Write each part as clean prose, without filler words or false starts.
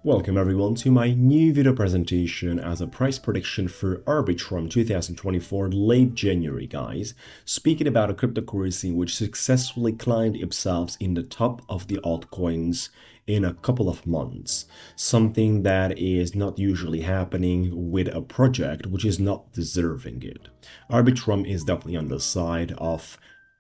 Welcome everyone to my new video presentation as a price prediction for ARBITRUM 2024 late January, guys. Speaking about a cryptocurrency which successfully climbed itself in the top of the altcoins in a couple of months. Something that is not usually happening with a project which is not deserving it. ARBITRUM is definitely on the side of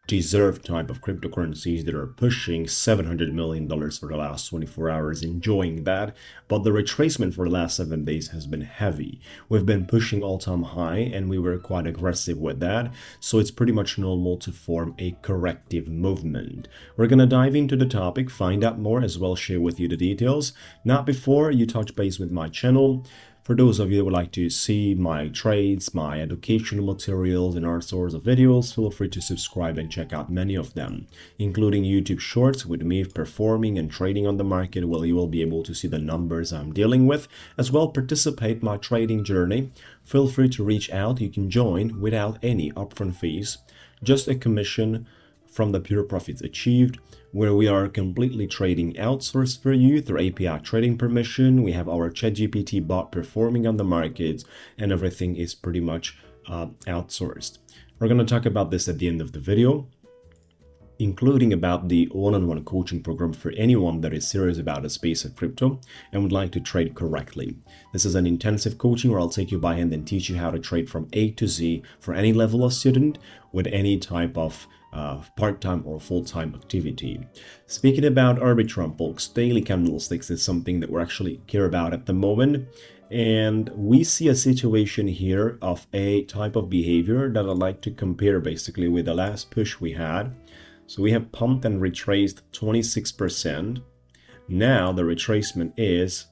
deserved type of cryptocurrencies that are pushing $700 million for the last 24 hours, enjoying that. But the retracement for the last 7 days has been heavy. We've been pushing all-time high and we were quite aggressive with that. So it's pretty much normal to form a corrective movement. We're going to dive into the topic, find out more, as well share with you the details. Not before you touch base with my channel. For those of you that would like to see my trades, my educational materials, and other sorts of videos, feel free to subscribe and check out many of them, including YouTube Shorts with me performing and trading on the market, where you will be able to see the numbers I'm dealing with, as well participate my trading journey. Feel free to reach out. You can join without any upfront fees, just a commission from the pure profits achieved, where we are completely trading outsourced for you through API trading permission. We have our ChatGPT bot performing on the markets, and everything is pretty much outsourced. We're going to talk about this at the end of the video, including about the one-on-one coaching program for anyone that is serious about the space of crypto and would like to trade correctly. This is an intensive coaching where I'll take you by hand and teach you how to trade from A to Z for any level of student with any type of part-time or full-time activity. Speaking about ARBITRUM, folks, daily candlesticks is something that we actually care about at the moment. And we see a situation here of a type of behavior that I'd like to compare basically with the last push we had. So we have pumped and retraced 26%. Now the retracement is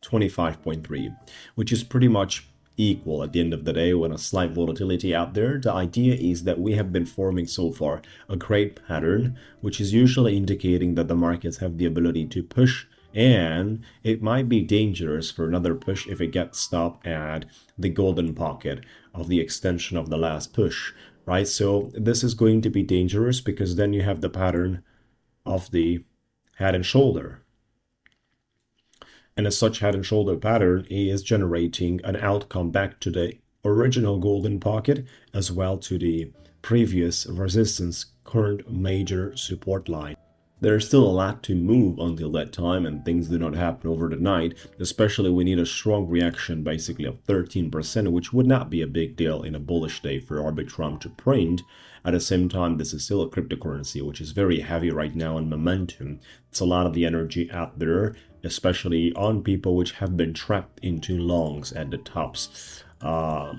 25.3, which is pretty much equal at the end of the day when a slight volatility out there. The idea is that we have been forming so far a great pattern, which is usually indicating that the markets have the ability to push, and it might be dangerous for another push if it gets stopped at the golden pocket of the extension of the last push, right? So this is going to be dangerous because then you have the pattern of the head and shoulder. And as such, head and shoulder pattern is generating an outcome back to the original golden pocket, as well to the previous resistance current major support line. There's still a lot to move until that time, and things do not happen over the night. Especially we need a strong reaction basically of 13%, which would not be a big deal in a bullish day for ARBITRUM to print. At the same time, this is still a cryptocurrency which is very heavy right now in momentum. It's a lot of the energy out there, especially on people which have been trapped into longs at the tops.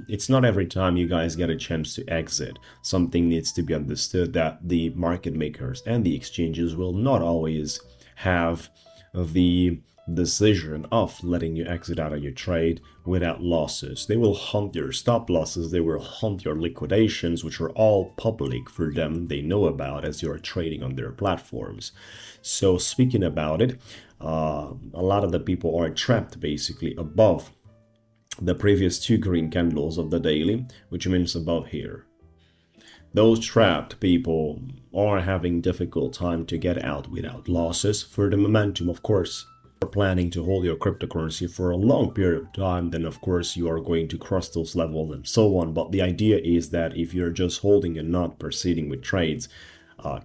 It's not every time you guys get a chance to exit. Something needs to be understood, that the market makers and the exchanges will not always have the decision of letting you exit out of your trade without losses. They will hunt your stop losses, they will hunt your liquidations, which are all public for them. They know about as you're trading on their platforms. So speaking about it, a lot of the people are trapped basically above the previous two green candles of the daily, which means above here. Those trapped people are having difficult time to get out without losses. For the momentum, of course, you're planning to hold your cryptocurrency for a long period of time, then of course you are going to cross those levels and so on. But the idea is that if you're just holding and not proceeding with trades,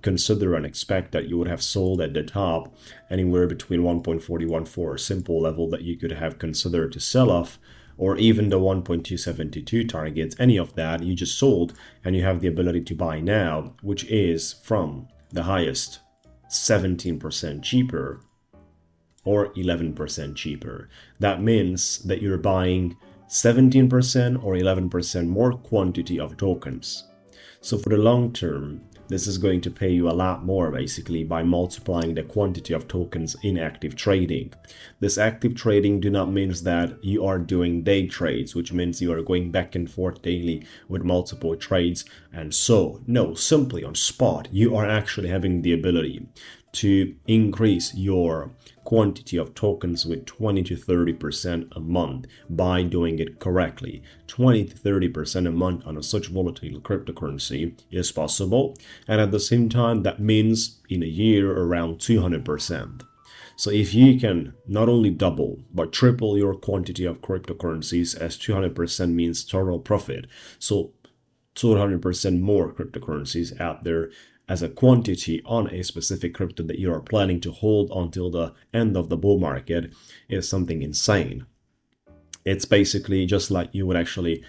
consider and expect that you would have sold at the top anywhere between 1.414, a simple level that you could have considered to sell off, or even the 1.272 targets. Any of that you just sold and you have the ability to buy now, which is from the highest 17% cheaper or 11% cheaper. That means that you're buying 17% or 11% more quantity of tokens. So for the long term, this is going to pay you a lot more basically by multiplying the quantity of tokens in active trading. This active trading do not mean that you are doing day trades, which means you are going back and forth daily with multiple trades. And so, no, simply on spot, you are actually having the ability to increase your quantity of tokens with 20 to 30% a month by doing it correctly. 20 to 30% a month on a such volatile cryptocurrency is possible, and at the same time that means in a year around 200%. So if you can not only double but triple your quantity of cryptocurrencies, as 200% means total profit, so 200% more cryptocurrencies out there as a quantity on a specific crypto that you are planning to hold until the end of the bull market, is something insane. It's basically just like you would actually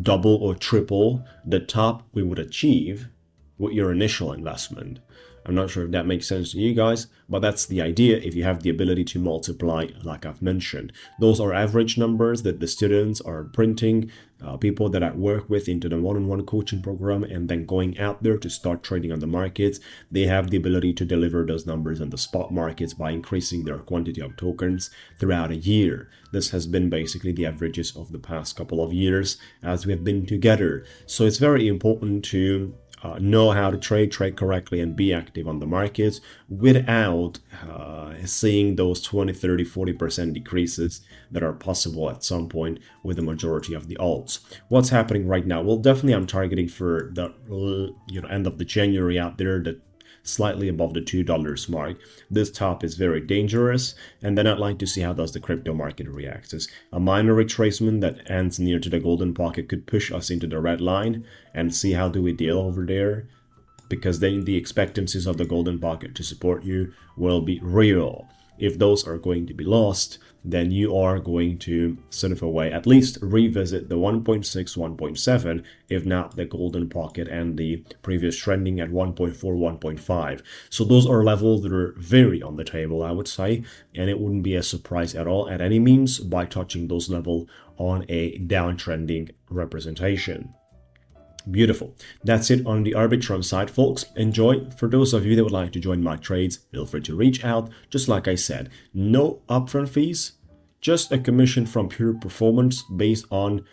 double or triple the top we would achieve with your initial investment. I'm not sure if that makes sense to you guys, but that's the idea if you have the ability to multiply, like I've mentioned. Those are average numbers that the students are printing, people that I work with into the one-on-one coaching program, and then going out there to start trading on the markets. They have the ability to deliver those numbers on the spot markets by increasing their quantity of tokens throughout a year. This has been basically the averages of the past couple of years as we have been together. So it's very important to know how to trade correctly, and be active on the markets without seeing those 20, 30, 40% decreases that are possible at some point with the majority of the alts. What's happening right now? Well, definitely I'm targeting for the end of the January out there, that slightly above the $2 mark. This top is very dangerous, and then I'd like to see how does the crypto market react. As a minor retracement that ends near to the golden pocket could push us into the red line, and see how do we deal over there, because then the expectancies of the golden pocket to support you will be real. If those are going to be lost, then you are going to sort of at least revisit the 1.6, 1.7, if not the golden pocket and the previous trending at 1.4, 1.5. So those are levels that are very on the table, I would say, and it wouldn't be a surprise at all at any means by touching those levels on a downtrending representation. Beautiful. That's it on the Arbitrum side, folks. Enjoy. For those of you that would like to join my trades, feel free to reach out. Just like I said, no upfront fees, just a commission from pure performance based on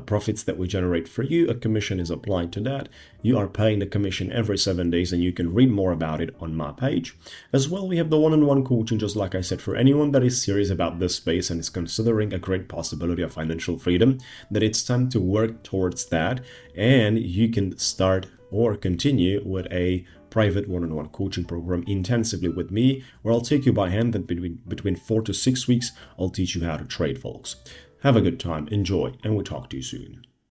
profits that we generate for you. A commission is applied to that. You are paying the commission every 7 days, and you can read more about it on my page. As well, we have the one-on-one coaching, just like I said, for anyone that is serious about this space and is considering a great possibility of financial freedom, that it's time to work towards that, and you can start or continue with a private one-on-one coaching program intensively with me, where I'll take you by hand, and between 4 to 6 weeks, I'll teach you how to trade, folks. Have a good time, enjoy, and we'll talk to you soon.